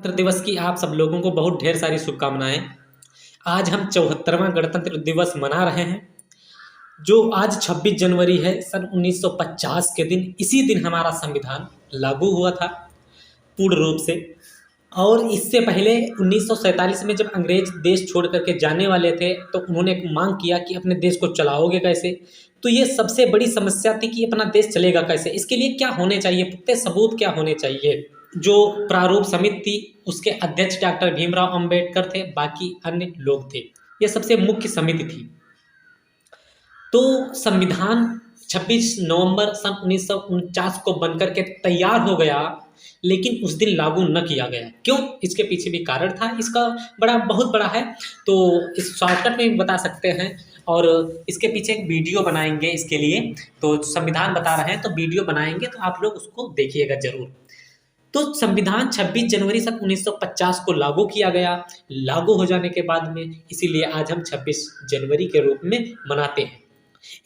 गणतंत्र दिवस की आप सब लोगों को बहुत ढेर सारी शुभकामनाएं। आज हम 74वां गणतंत्र दिवस मना रहे हैं, जो आज 26 जनवरी है सन 1950 के दिन। इसी दिन हमारा संविधान लागू हुआ था पूर्ण रूप से। और इससे पहले 1947 में जब अंग्रेज देश छोड़ करके जाने वाले थे, तो उन्होंने एक मांग किया कि अपने देश को चलाओगे कैसे। तो ये सबसे बड़ी समस्या थी कि अपना देश चलेगा कैसे, इसके लिए क्या होने चाहिए, पुख्ते सबूत क्या होने चाहिए। जो प्रारूप समिति थी उसके अध्यक्ष डॉक्टर भीमराव अंबेडकर थे, बाकी अन्य लोग थे। यह सबसे मुख्य समिति थी। तो संविधान 26 नवंबर सन 1949 को बनकर के तैयार हो गया, लेकिन उस दिन लागू न किया गया। क्यों? इसके पीछे भी कारण था, इसका बहुत बड़ा है, तो इस शॉर्टकट में भी बता सकते हैं। और इसके पीछे एक वीडियो बनाएंगे इसके लिए, तो संविधान बता रहे हैं तो वीडियो बनाएंगे, तो आप लोग उसको देखिएगा जरूर। तो संविधान 26 जनवरी सन 1950 को लागू किया गया। लागू हो जाने के बाद में इसीलिए आज हम 26 जनवरी के रूप में मनाते हैं।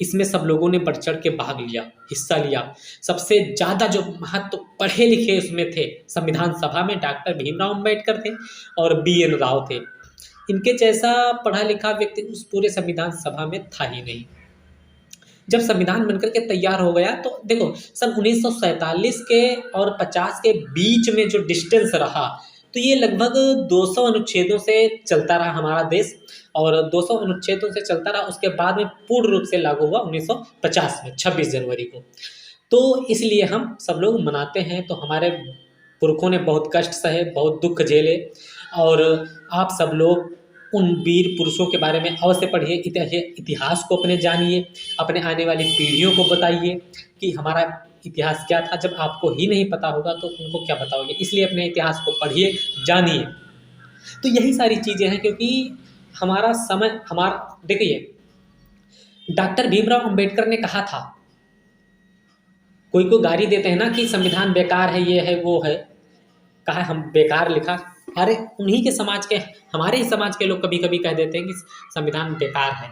इसमें सब लोगों ने बढ़ चढ़ के भाग लिया, हिस्सा लिया। सबसे ज़्यादा जो महत्व पढ़े लिखे उसमें थे, संविधान सभा में डॉक्टर भीमराव अंबेडकर थे और BN राव थे। इनके जैसा पढ़ा लिखा व्यक्ति उस पूरे संविधान सभा में था ही नहीं। जब संविधान बनकर के तैयार हो गया, तो देखो सन 1947 के और 50 के बीच में जो डिस्टेंस रहा, तो ये लगभग 200 अनुच्छेदों से चलता रहा हमारा देश, और 200 अनुच्छेदों से चलता रहा। उसके बाद में पूर्ण रूप से लागू हुआ 1950 में 26 जनवरी को। तो इसलिए हम सब लोग मनाते हैं। तो हमारे पुरखों ने बहुत कष्ट सहे, बहुत दुख झेले, और आप सब लोग उन वीर पुरुषों के बारे में अवश्य पढ़िए, इतिहास को अपने जानिए, अपने आने वाली पीढ़ियों को बताइए कि हमारा इतिहास क्या था। जब आपको ही नहीं पता होगा तो उनको क्या बताओगे, इसलिए अपने इतिहास को पढ़िए, जानिए। तो यही सारी चीज़ें हैं, क्योंकि हमारा समय देखिए, डॉक्टर भीमराव अंबेडकर ने कहा था, कोई को गाली देते हैं ना कि संविधान बेकार है, ये है वो है, कहा हम बेकार लिखा। अरे उन्हीं के समाज के, हमारे ही समाज के लोग कभी कभी कह देते हैं कि संविधान बेकार है।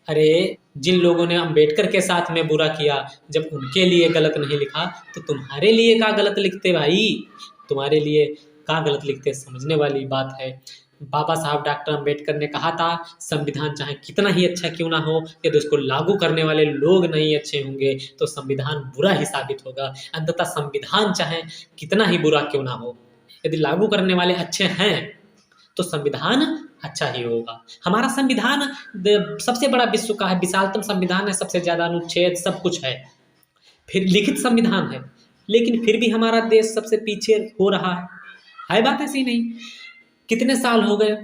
अरे जिन लोगों ने अंबेडकर के साथ में बुरा किया, जब उनके लिए गलत नहीं लिखा, तो तुम्हारे लिए क्या गलत लिखते भाई, तुम्हारे लिए क्या गलत लिखते, समझने वाली बात है। बाबा साहब डॉक्टर अंबेडकर ने कहा था, संविधान चाहे कितना ही अच्छा क्यों ना हो, यदि उसको लागू करने वाले लोग नहीं अच्छे होंगे तो संविधान बुरा ही साबित होगा। अंततः संविधान चाहे कितना ही बुरा क्यों ना हो, यदि लागू करने वाले अच्छे हैं तो संविधान अच्छा ही होगा। हमारा संविधान सबसे बड़ा विश्व का है, विशालतम संविधान है, सबसे ज़्यादा अनुच्छेद सब कुछ है, फिर लिखित संविधान है, लेकिन फिर भी हमारा देश सबसे पीछे हो रहा है बात ऐसी नहीं। कितने साल हो गए,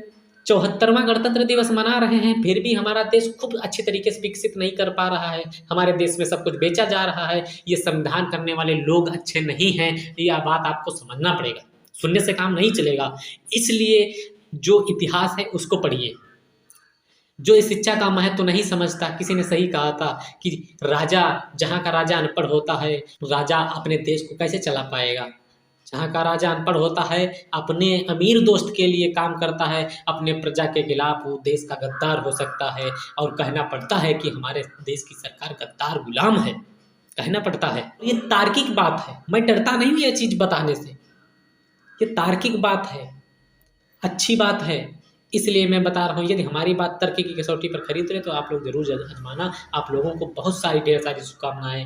74वां गणतंत्र दिवस मना रहे हैं, फिर भी हमारा देश खूब अच्छी तरीके से विकसित नहीं कर पा रहा है। हमारे देश में सब कुछ बेचा जा रहा है। ये संविधान करने वाले लोग अच्छे नहीं हैं, यह बात आपको समझना पड़ेगा, सुनने से काम नहीं चलेगा। इसलिए जो इतिहास है उसको पढ़िए। जो इस शिक्षा का महत्व तो नहीं समझता, किसी ने सही कहा था कि राजा, जहाँ का राजा अनपढ़ होता है, राजा अपने देश को कैसे चला पाएगा। जहाँ का राजा अनपढ़ होता है, अपने अमीर दोस्त के लिए काम करता है, अपने प्रजा के खिलाफ वो देश का गद्दार हो सकता है, और कहना पड़ता है कि हमारे देश की सरकार गद्दार गुलाम है, कहना पड़ता है। ये तार्किक बात है, मैं डरता नहीं हूँ ये चीज़ बताने से, ये तार्किक बात है, अच्छी बात है, इसलिए मैं बता रहा हूँ। यदि हमारी बात तर्क की कसौटी पर खरी उतरे तो आप लोग जरूर आजमाना। आप लोगों को बहुत सारी ढेर सारी शुभकामनाएं।